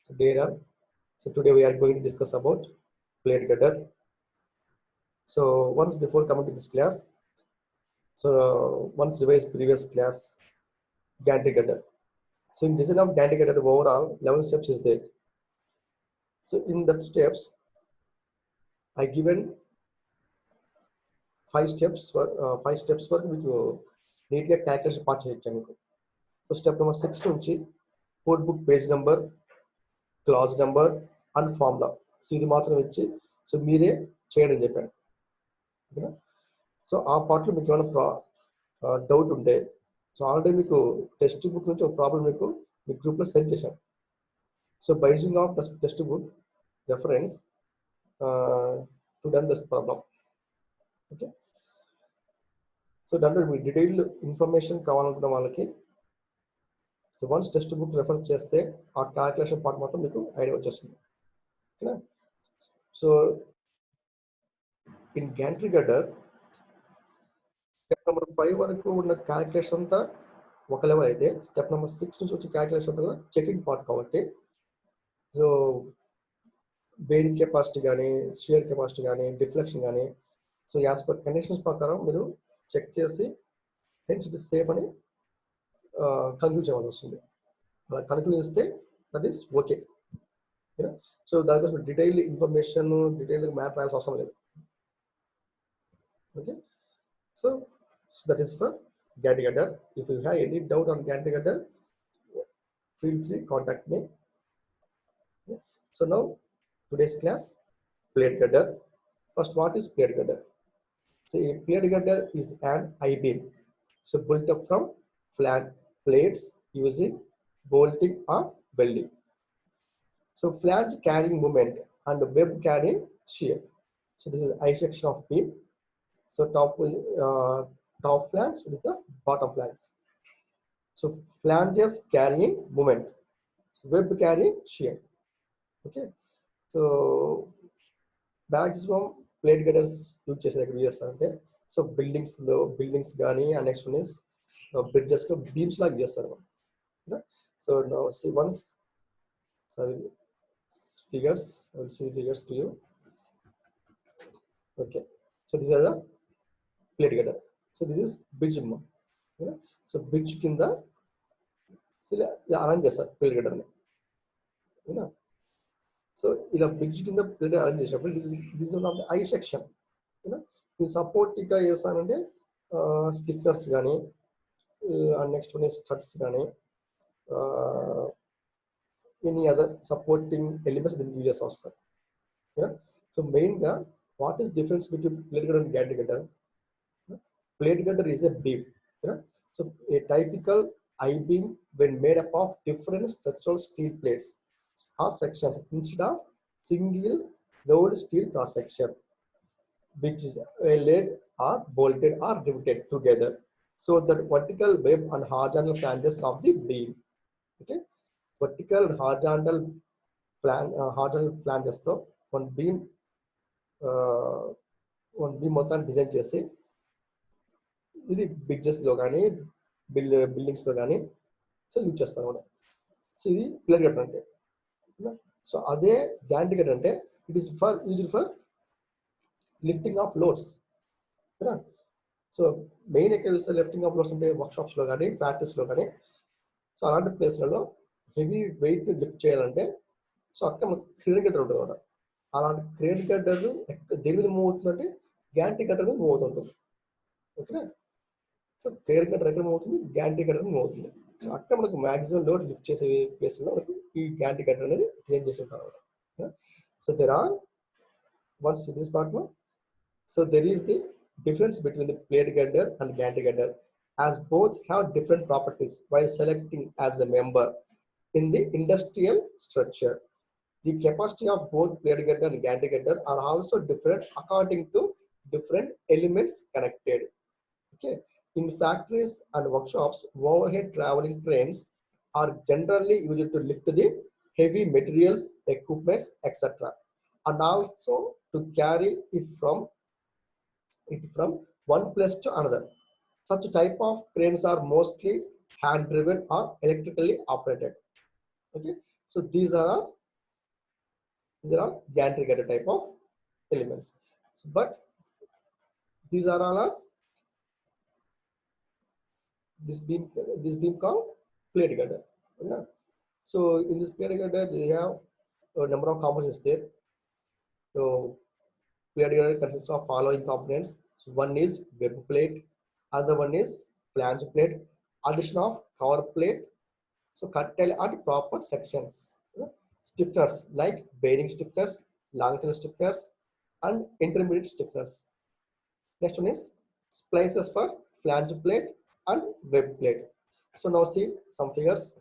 Dear all, so today we are going to discuss about plate girder. So once before coming to this class, so once revise previous class gantry girder. So in design of gantry girder overall 11 steps is there. So in that steps, I given five steps for మీకు నీట్గా calculation part చేయించాను మీకు. So step number 6 నుంచి code book page number, clause number and formula. So ఇది మాత్రం ఇచ్చి so మీరే చేయడం చెప్పాను. ఓకేనా? సో ఆ పార్ట్లో మీకు ఏమైనా డౌట్ ఉంటే సో ఆల్రెడీ మీకు టెక్స్ట్ బుక్ నుంచి ఒక ప్రాబ్లం మీకు మీ గ్రూప్లో సెండ్ చేశాను. So by using of the text book reference to done this problem. Okay, so దాంట్లో మీకు డీటెయిల్డ్ ఇన్ఫర్మేషన్ కావాలనుకున్న వాళ్ళకి so once text book reference చేస్తే ఆ క్యాల్కులేషన్ పార్ట్ మొత్తం మీకు ఐడియా వచ్చేస్తుంది. ఓకేనా? So in gantry girder step number 5 వరకు ఉన్న క్యాల్కులేషన్ అంతా ఒక లెవెల్ అయితే స్టెప్ నెంబర్ 6 నుంచి వచ్చే క్యాల్కులేషన్ అంతా కూడా చెకింగ్ పార్ట్ కాబట్టి సో బేరింగ్ కెపాసిటీ కానీ షియర్ కెపాసిటీ కానీ డిఫ్లెక్షన్ కానీ సో యాజ్ పర్ కండిషన్స్ ప్రకారం మీరు చెక్ చేసి హెన్స్ ఇట్ ఇస్ సేఫ్ అని కన్క్లూడ్ చేయాల్సి వస్తుంది. అలా కన్క్లూడ్ చేస్తే దట్ ఈస్ ఓకే. సో దానికోసం డీటెయిల్ ఇన్ఫర్మేషన్ డీటెయిల్ మ్యాప్ రాయాల్సిన అవసరం లేదు. Okay, so that is for gantry girder. If you have any doubt on gantry girder, feel free contact me. Okay. So now today's class plate girder. First, what is plate girder? So a plate girder is an I-beam, so built up from flat plates using bolting or welding. So flange carrying moment and web carrying shear. So this is I section of beam. So top flange with the bottom flange. So flanges carrying moment, web carrying shear. Okay, so maximum plate girders use చేసేది చేస్తారంటే so buildings కానీ and next one is bridges లో beams లాగా చేస్తారు. So now see once figures, I will see figures to you. Okay, so these are the plate girder. So this is bridge. So bridge కింద arrange చేస్తారు plate girder ని. So ఇలా bridge కింద plate arrange చేసినప్పుడు this one of the I section. ఇది support గా చేస్తానంటే stickers కానీ నెక్స్ట్ వన్ స్టడ్స్ కానీ ఎనీ అదర్ సపోర్టింగ్ ఎలిమెంట్స్ దీనికి యూజ్ చేస్తూ వస్తారు. సో మెయిన్ గా what is difference between plate girder and gantry girder? Plate girder is a beam. So a typical I-beam when made up of different structural steel plates or sections instead of single load steel cross section, which is laid or bolted or riveted together. So the vertical web and horizontal flanges of the beam. Okay, vertical and horizontal flanges తో one beam మొత్తం design చేసి ఇది bridges లో కానీ buildings లో కానీ so use చేస్తారు అన్నమాట. సో ఇది ప్లేట్ గడ్డర్ అంటే. సో అదే గ్యాంట్రీ గడ్డర్ అంటే it is for used for lifting of loads. So main ఎక్కడ చూస్తే లిఫ్టింగ్ ఆఫ్ లోడ్స్ అంటే వర్క్ షాప్స్ లో కానీ ఫ్యాక్టరీస్ లో కానీ సో అలాంటి ప్లేస్లలో హెవీ వెయిట్ లిఫ్ట్ చేయాలంటే సో అక్కడ క్రేన్ గడ్డర్ ఉంటుంది అన్నమాట. అలాంటి క్రేన్ గడ్డర్ దేని మీద మూవ్ అవుతుందంటే గ్యాంట్రీ గడ్డర్ మీద మూవ్ అవుతుంటుంది. ఓకేనా? సో క్రేన్ గడ్డర్ ఎక్కడ మూవ్ అవుతుంది? గ్యాంట్రీ గడ్డర్ మూవ్ అవుతుంది. సో అక్కడ మనకు మాక్సిమం లోడ్ లిఫ్ట్ చేసే ప్లేస్ లో మనకు ఈ గ్యాంట్రీ గడ్డర్ అనేది డిజైన్ చేసి ఉంటారు. So there are ones this part లో so there is the difference between the plate girder and gantry girder, as both have different properties while selecting as a member in the industrial structure. The capacity of both plate girder and gantry girder are also different according to different elements connected. Okay, in factories and workshops, overhead traveling cranes are generally used to lift the heavy materials, equipments, etc., and also to carry it from one place to another. Such type of cranes are mostly hand driven or electrically operated. Okay, So these are gantry girder type of elements. So, but these are all this beam called plate girder. Yeah. So in this plate girder, they have a number of components there. So plate girder consists of following components. So one is web plate, other one is flange plate, addition of cover plate. So cut tail are proper sections. Stiffeners like bearing stiffeners, long tail stiffeners, and intermediate stiffeners. Next one is splices for flange plate and web plate. So now see some figures.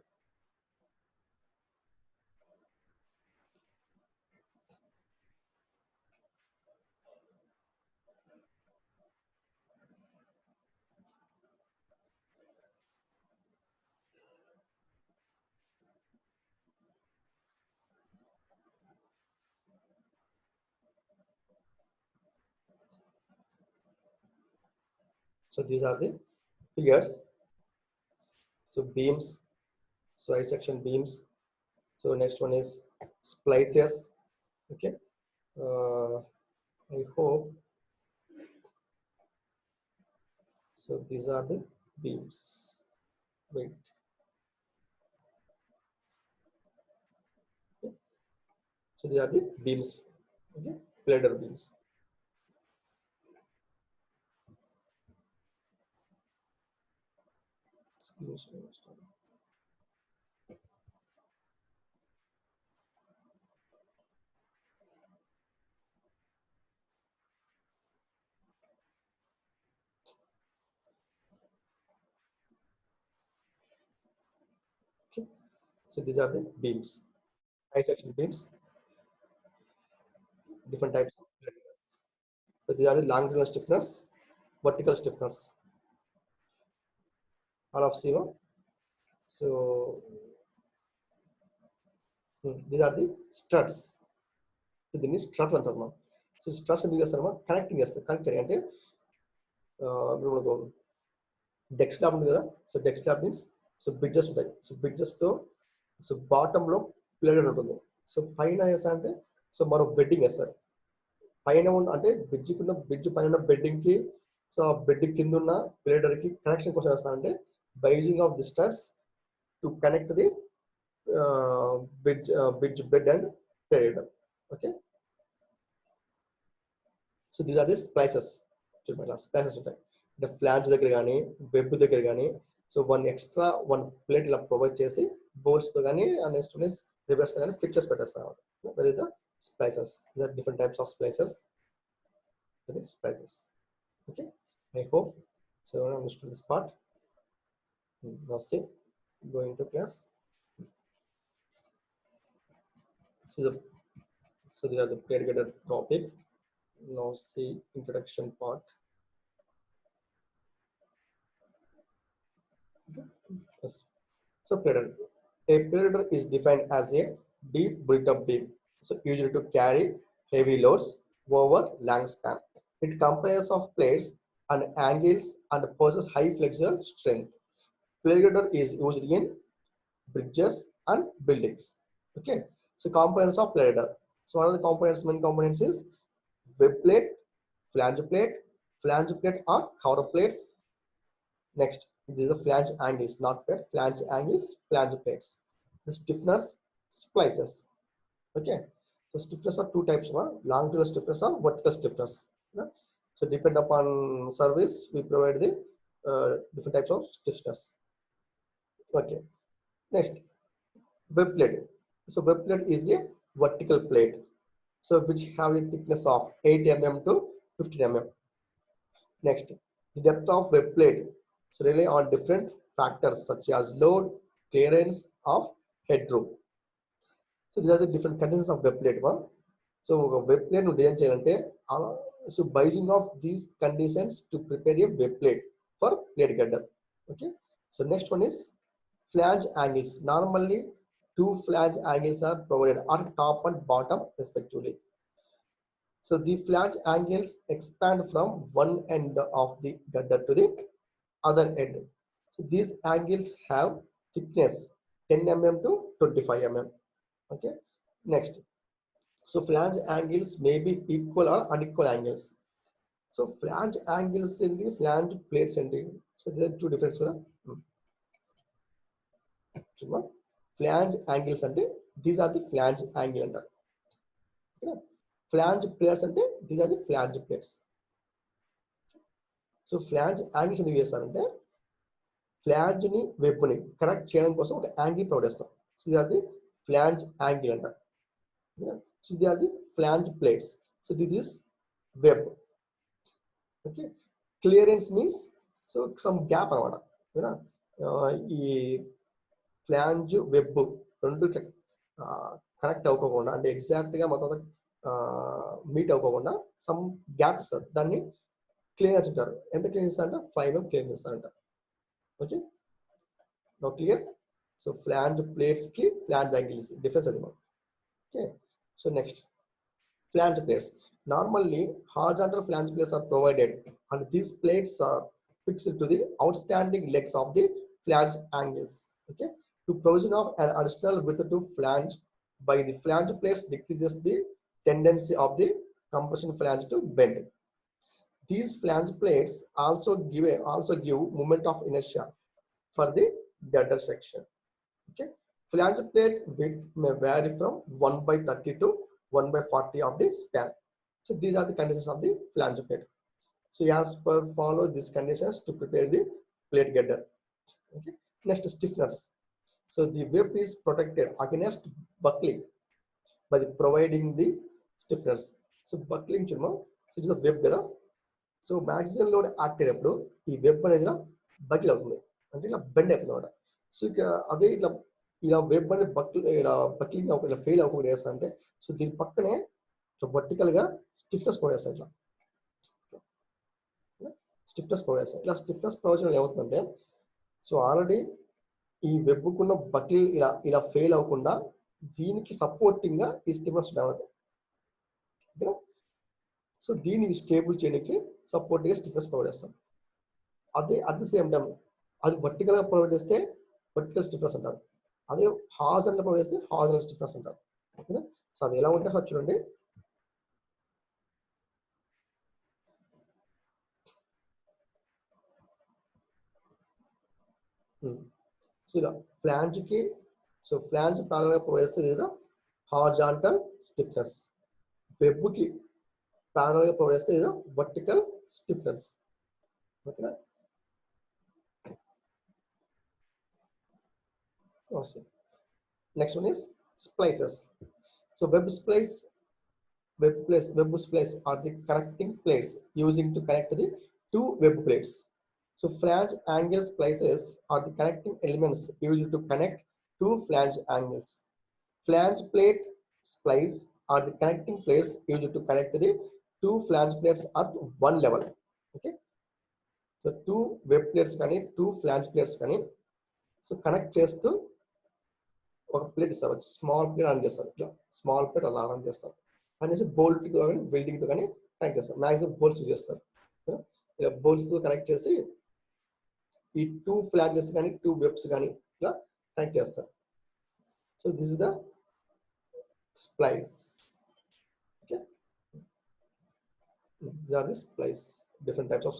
So these are the figures. So beams, so I section beams. So next one is splices. Okay. I hope. So these are the beams. Wait. Okay. So these are the beams. Okay. Ladder beams. Okay. So these are the beams. I section beams. Different types of ladders. So these are the longitudinal stiffeners, vertical stiffeners. All of zero. So these are the struts. So దీన్ని struts అంటారు మనం. So struts ఎందుకు చేస్తారు మనం connecting చేస్తారు connect చేయాలి అంటే ఇప్పుడు మనకు డెక్ స్లాబ్ ఉంది కదా so deck slab means so bridges ఉంటాయి సో బ్రిడ్జెస్ తో సో బాటమ్ లో ప్లేడర్ ఉంటుంది సో పైన వేస్తా అంటే సో మరో బెడ్డింగ్ వేస్తారు పైన అంటే బ్రిడ్జ్ పైన బెడ్డింగ్ కి సో బెడ్ కింద ఉన్న ప్లేడర్ కి కనెక్షన్ కోసం వేస్తారంటే by using of the studs to connect the bridge bed and period. Okay. So these are the splices. Splices ఉంటాయి అంటే ఫ్లాంజ్ దగ్గర కానీ వెబ్ దగ్గర కానీ సో వన్ ప్లేట్ ఇలా ప్రొవైడ్ చేసి బోర్డ్స్ తో కానీ నెక్స్ట్ రివర్స్ కానీ ఫిట్ చేసి పెట్టేస్తాం that is the splices there are different types of splices. Splices. Okay, I hope so I understood this part. Now see going to class. So these are the plate girder topic. Now see introduction part. Yes. So a plater is defined as a deep built-up beam, so usually to carry heavy loads over long span. It comprises of plates and angles and possesses high flexural strength. Plater is used in bridges and buildings. Okay, so components of plater. So what are the components? Main components is web plate, flange plate. Flange plate are cover plates. Next, this is the flange angles, not plate. Flange angles, flange plates. The stiffeners, splices. Okay, so stiffeners are two types. One longitudinal stiffeners or vertical stiffeners. Yeah? So depend upon service, we provide the different types of stiffeners. Okay, next web plate. So web plate is a vertical plate, so which have a thickness of 8 mm to 15 mm. Next, the depth of web plate so rely on different factors such as load, clearance of headroom. So these are the different conditions of web plate. One, so web plate nu design cheyalante so by using of these conditions to prepare a web plate for plate girder. Okay, so next one is flange angles. Normally, two flange angles are provided at top and bottom respectively. So the flange angles expand from one end of the girder to the other end. So these angles have thickness 10 mm to 25 mm. Okay, next. So flange angles may be equal or unequal angles. So flange angles and flange plates and so there are two difference కదా. Flange angles అంటే these are the flange angle అంటారు. Flange plates అంటే these are the flange plates. So flange angles ఎందుకు చేస్తారంటే flange ని web ని connect చేయడం కోసం ఒక యాంగిల్ ప్రొవైడ్ చేస్తాం. సో ఇది అది ఫ్లాంజ్ యాంగిల్ అంటారు. సో ఇది అది flange plates. So this is web. Okay, clearance means so some gap అనమాట. ఈ ఫ్లాంజ్ వెబ్ రెండు కనెక్ట్ అవ్వకుండా అంటే ఎగ్జాక్ట్ గా మొత్తం మీట్ అవ్వకుండా సమ్ గ్యాప్ ఇస్తారు, దాన్ని క్లియరెన్స్ అంటారు. ఎంత క్లియరెన్స్ అంటే 5 mm క్లియరెన్స్ అంట. Okay, no clear. So flange plates కి ఫ్లాంజ్ యాంగిల్స్ డిఫరెన్స్ అది. Okay, so next flange plates. Normally, horizontal flange plates are provided, and these plates are fixed to the outstanding legs of the flange angles. Okay, to provision of an additional width to flange by the flange plates decreases the tendency of the compression flange to bend. These flange plates also give moment of inertia for the girder section. Okay, flange plate width may vary from 1/30 to 1/40 of the span. So these are the conditions of the flange plate. So as per follow these conditions to prepare the plate girder. Okay, next stiffness. So the web is protected against buckling by the providing the stiffness. So buckling chuma, so it is a web కదా. So maximum load act అయినప్పుడు ఈ web అనేది ఇలా buckle అవుతుంది, అంటే ఇలా bend అయిపోతుంది అనమాట. సో ఇక అదే ఇలా వెబ్ అనేది ఇలా బకిలింగ్ ఇలా ఫెయిల్ అవ్వకుండా చేస్తా అంటే సో దీని పక్కనే ఇట్లా వర్టికల్ గా స్టిఫ్నెస్ ప్రొవైడ్ చేస్తాను. ఇట్లా స్టిఫ్నెస్ ప్రొవైడ్ చేస్తాను. ఇలా స్టిఫ్నెస్ ప్రొవైడ్ చేయడం ఏమవుతుందంటే సో ఆల్రెడీ ఈ వెబ్కున్న బకిల్ ఇలా ఫెయిల్ అవ్వకుండా దీనికి సపోర్టింగ్ గా ఈ స్టిఫ్నెస్ డెవలప్. సో దీన్ని స్టేబుల్ చేయడానికి సపోర్ట్ గా స్టిఫ్నెస్ ప్రొవైడ్ చేస్తాం. అదే అట్ ది సేమ్ టైం అది వర్టికల్ గా ప్రొవైడ్ చేస్తే వర్టికల్ స్టిఫ్నెస్ అంటారు, అదే హారిజాంటల్ ప్రొవైడ్ చేస్తే హారిజాంటల్ స్టిఫ్నెస్ అంటారు. ఓకేనా, సో అది ఎలా ఉంటే చూడండి. సో ఇలా ఫ్లాంజ్ కి సో ఫ్లాంజ్ ప్యారలల్ గా ప్రొవైడ్ చేస్తే ఇది హారిజాంటల్ స్టిఫ్నెస్, వెబ్ కి ప్యారలల్ గా ప్రొవైడ్ చేస్తే ఇది వర్టికల్ స్టిఫ్నెస్. ఓకేనా, next one is splices. So web splice are the connecting plates using to connect the two web plates. So flange angle splices are the connecting elements used to connect two flange angles. Flange plate splice are the connecting plates used to connect the two flange plates at one level. Okay, so two web plates కానీ two flange plates కానీ so connect చేస్తూ ఒక plate ఇస్తారు, small plate on చేస్తారు. ఇట్లా small plate అలా on చేస్తారు అనేసి బోల్ట్ కానీ వెల్డింగ్ తో కానీ కనెక్ట్ చేస్తారు. మ్యాక్సిమం బోల్ట్స్ యూజ్ చేస్తారు. ఇలా బోల్ట్స్ తో కనెక్ట్ చేసి ఈ టూ ఫ్లాంజెస్ కానీ టూ వెబ్స్ కానీ ఇలా కనెక్ట్ చేస్తారు. So this is the splice. Okay, these are the splice, different types of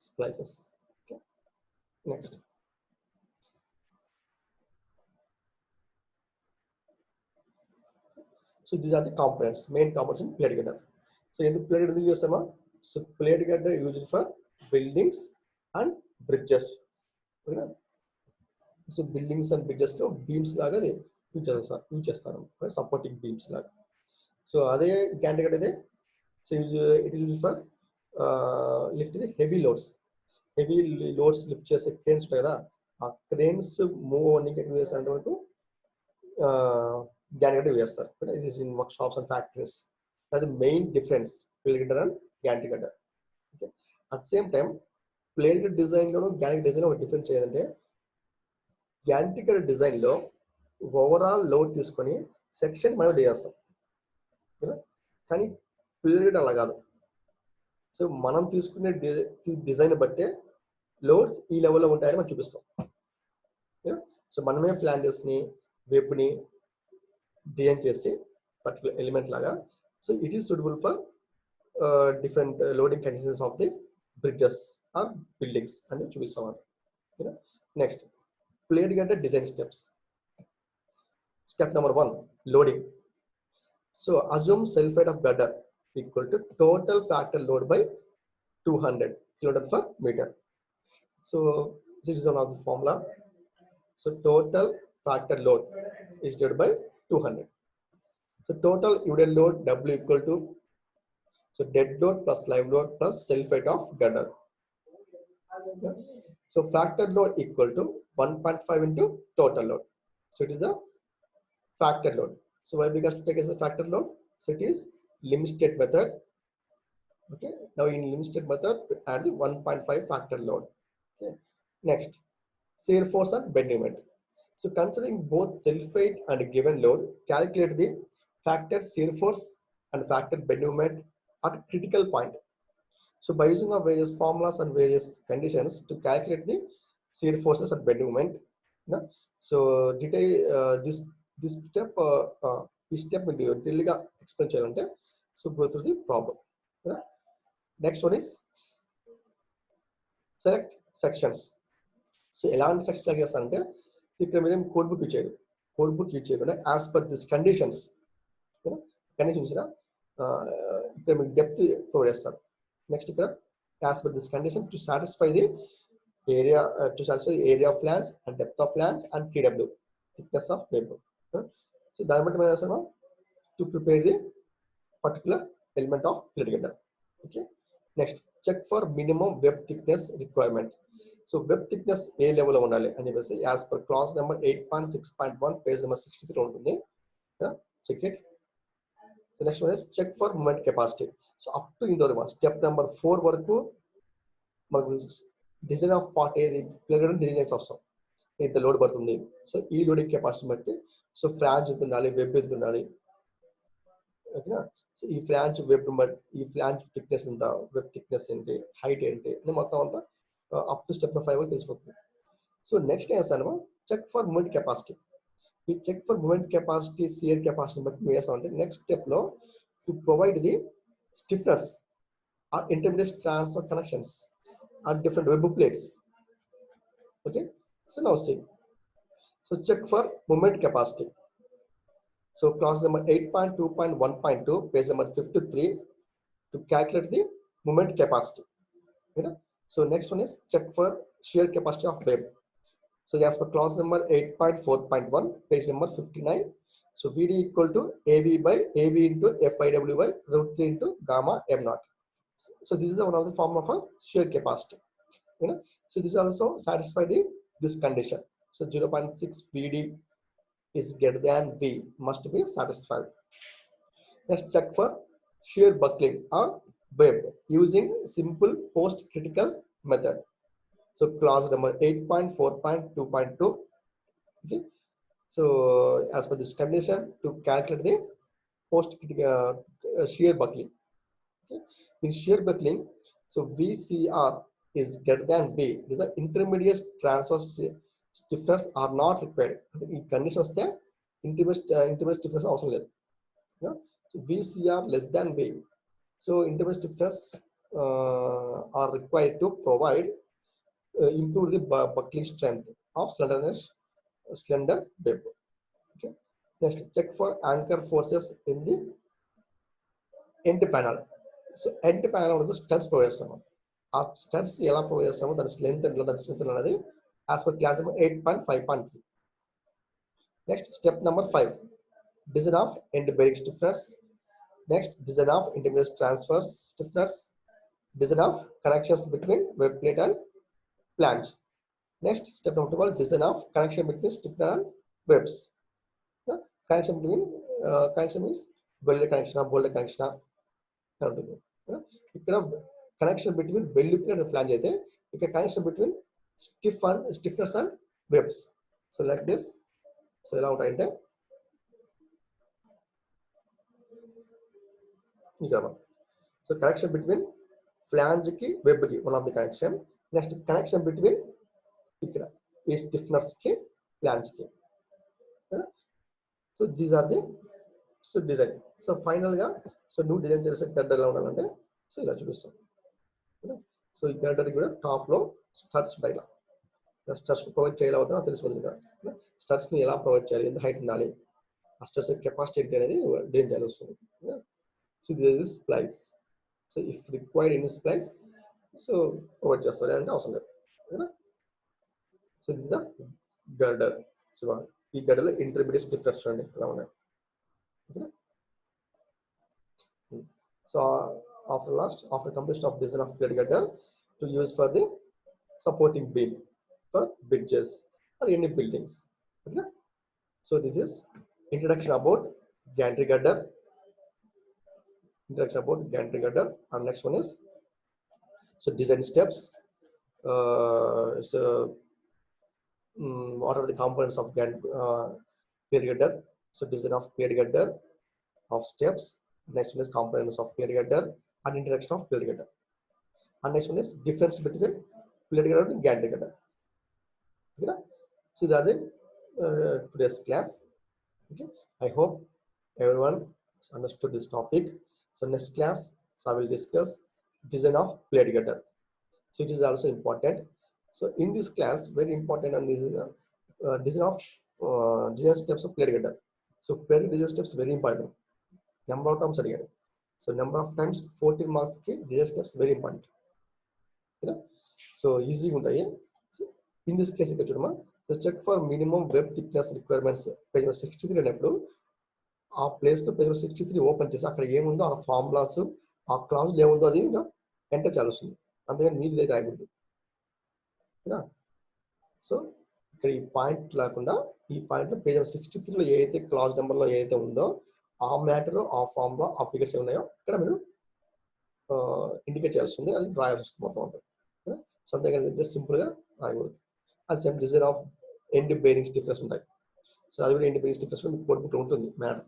splices. Okay, next. So these are the components, main components in plate girder. So in the plate girder use sama, so plate girder used for buildings and bridges. Okay, so buildings and bridges lo beams laga use chestaru, supporting beams laga. So ade gantry girder ide so it is used for lift the heavy loads lift chese cranes ఉంటాయి కదా, ఆ cranes move అవ్వడానికి use అంటే gantry girder చేస్తారు. It is in workshops and factories. That's the main difference plate girder and gantry girder. Okay, at the same time plate girder design లో gantry design లో ఒక difference ఏంటంటే gantry girder design లో overall load తీసుకొని section మనం చేస్తాం కానీ plate girder అలా కాదు. సో మనం తీసుకునే డిజైన్ బట్టే లోడ్స్ ఈ లెవెల్లో ఉంటాయని మనం చూపిస్తాం. సో మనమే ఫ్లాంజెస్ ని వెబ్ ని డిజైన్ చేసి పర్టికులర్ ఎలిమెంట్ లాగా. So it is suitable for different loading conditions of the bridges or buildings అని చూపిస్తాం. నెక్స్ట్ ప్లేట్ గడ్డ design steps. Step number 1 loading. So assume self weight of girder equal to total factor load by 200 kN per meter. So this is one of the formula. So total factor load is divided by 200. So total unit load W equal to, so dead load plus live load plus self weight of girder. So factor load equal to 1.5 into total load. So it is the factor load. So why we have to take as a factor load? So it is limit state method. Okay. Now in limit state method, add the 1.5 factor load. Okay. Next, shear force and bend moment. So considering both self weight and given load, calculate the factor shear force and factor bend moment at a critical point. So by using of various formulas and various conditions to calculate the shear forces and bend moment. So detail this step. This step will be detailed explain. So go through the problem. Next one is select sections. So eలాంటి sections select చేస్తారంటే ఇక్కడ మీరు code book ఇచ్చారు. Code book use చేయకుండా as per this conditions conditions ఇక్కడ మీకు depth provide చేస్తారు. Next ఇక్కడ as per this condition to satisfy the area area of flanges and depth of flanges and TW thickness of web. So దాన్ని బట్టి మనం చేస్తాము to prepare the particular element of plate గడ్డ. Okay. Next check for minimum web thickness requirement. So web thickness ఏ level లో ఉండాలి అని చెప్పేసి as per clause number 8.6.1 page number 63 ఉంటుంది. Check it. Next one is check for moment capacity. So up to ఇంతవరకు step number 4 వరకు మనకు design of part ఏది ప్లేట్ గడ్డ డిజైన్ చేసి వస్తాం. ఇంత లోడ్ పడుతుంది. సో ఈ లోడింగ్ కెపాసిటీ బట్టి సో ఫ్లాంజ్ ఎంత ఉండాలి, వెబ్ ఎంత ఉండాలి. ఓకేనా. సో ఈ ఫ్లాంజ్ వెబ్ ఈ ఫ్లాంజ్ థిక్నెస్ ఎంత, వెబ్ థిక్నెస్ ఏంటి, హైట్ ఏంటి అని మొత్తం అంతా అప్ టు స్టెప్ 5 వరకు తెలిసిపోతుంది. సో నెక్స్ట్ వేస్తాను చెక్ ఫర్ మూమెంట్ కెపాసిటీ. ఈ check for moment capacity shear capacity బట్టి నువ్వు వేస్తామంటే నెక్స్ట్ స్టెప్ లో to provide the stiffeners or intermediate transfer connections or different web plates. Okay. So now see. So check for moment capacity. So clause number 8.2.1.2 page number 53 to calculate the moment capacity. So next one is check for shear capacity of web. So as per clause number 8.4.1 page number 59. So VD equal to AB by AB into FIW by root 3 into gamma M naught. So this is the one of the form of a shear capacity. So this also satisfied this condition. So 0.6 VD is greater than V must be satisfied. Let's check for shear buckling or web using simple post critical method. So clause number 8.4.2.2. Okay. So as per this condition to calculate the post critical shear buckling. Okay. In shear buckling, so VCR is greater than V. This is the intermediate transverse stiffness are not required. In condition వస్తే intermediate stiffness అవసరం లేదు. So VCR less than V. So intermediate stiffness are required to provide improve the buckling strength of slender web. Okay. Next, check for anchor forces in the end panel. So end panel వరకు studs provide చేస్తాము. ఆ studs ఎలా provide చేస్తామో దాని strength అనేది as per class number 8.5.3. Next, step number 5, design of end bearing stiffeners. Next, design of intermediate transverse stiffeners. Design of connections between web plate and flange. Next, step number 12, design of connection between stiffener and webs. Connection between connection means welded connection, bolted connection. ఇక్కడ connection between weld plate and flange అయితే ఇక్కడ connection between stiffness and webs. So like this. So ఎలా ఉంటాయంటే ఇక్కడ so connection between flange కి web కి one of the connection. Next connection between ఇక్కడ ఈ స్టిఫ్నర్స్ కి plan scheme. So these are the design. So final గా so నువ్వు డిజైన్ చేసే గడ్డ ఎలా ఉండాలంటే సో ఇలా చూపిస్తాం. సో ఈ గడ్డకి కూడా టాప్ లో స్టడ్స్ ఉంటాయి. ఇలా స్టడ్స్ ప్రొవైడ్ చేయాలవుతుందో తెలిసిపోతుంది కదా. స్టడ్స్ ని ఎలా ప్రొవైడ్ చేయాలి, ఎంత హైట్ ఉండాలి, ఆ స్టడ్స్ కెపాసిటీ ఏంటి అనేది డిజైన్ చేయాల్సి వస్తుంది. So this is splice. So if required in splice so provide చేస్తారు, అంటే అవసరం లేదు. So this the girder. సో ఈ గడ్డలో ఇంటర్మీడియట్ డిఫరెన్స్ అండి ఎలా ఉన్నాయి. So after completion of design of plate girder to use for the supporting beam for bridges or any buildings. Okay. So this is introduction about gantry girder. And next one is so design steps. What are the components of plate girder? So design of plate girder, of steps. Next one is components of plate girder and introduction of plate girder. And next one is difference between plate girder and gantry girder. Okay. So that is today's class. Okay. I hope everyone understood this topic. So next class, so I will discuss design of plate girder. So it is also important. So in this class, very important, and this is design of design steps of plate girder. So plate design steps very important. Number of times again. So number of times 14 marks ke design steps very important. You know, so easy untayi. So in this case ikkada chudama, so check for minimum web thickness requirements page 63 anappudu ఆ place లో page 63 open చేసి అక్కడ ఏముందో ఆ formulas ఆ clause ఏముందో అది enter చేయాల్సింది. అందుకని మీరు దగ్గర రాయకూడదు. సో ఇక్కడ ఈ పాయింట్ లేకుండా ఈ పాయింట్ లో పేజ్ 63 లో ఏదైతే క్లాజ్ నెంబర్ లో ఏదైతే ఉందో ఆ మ్యాటర్, ఆ ఫామ్ లో ఆ ఫిగర్స్ ఉన్నాయో ఇక్కడ మీరు ఇండికేట్ చేయాల్సింది, అది రాయాల్సి వస్తుంది మొత్తం అంతా. సో అంతేగాని జస్ట్ సింపుల్ గా రాయకూడదు. అది same design of end bearings difference ఉంటాయి. సో అది కూడా ఎండ్ బేరింగ్స్ డిఫరెన్స్ మీకు కోడ్ బుక్ ఉంటుంది మ్యాటర్.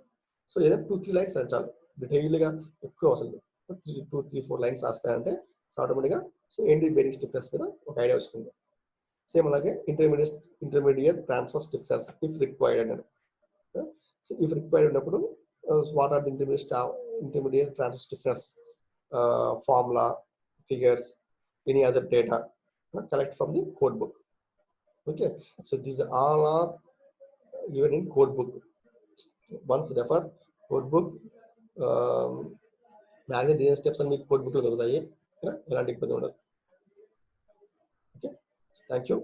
సో ఏదైనా 2-3 లైన్స్ అని చాలు, డీటెయిల్గా ఎక్కువ అవసరం. 2-3-4 లైన్స్ వస్తాయంటే సో ఆటోమేటిక్గా సో ఎండ్ బేరింగ్స్ డిఫరెన్స్ మీద ఒక ఐడియా వస్తుంది. సేమ్ అలాగే intermediate transfer difference if required అన్నాడు. సో ఇఫ్ రిక్వైర్డ్ ఉన్నప్పుడు what are the intermediate transfer difference formula, figures, any other data collect from the code book. Okay, so these all are given in code book. Once refer code book, magazine design steps and code book lo dorutayi. Elanti ibbandi undadu. Okay, thank you.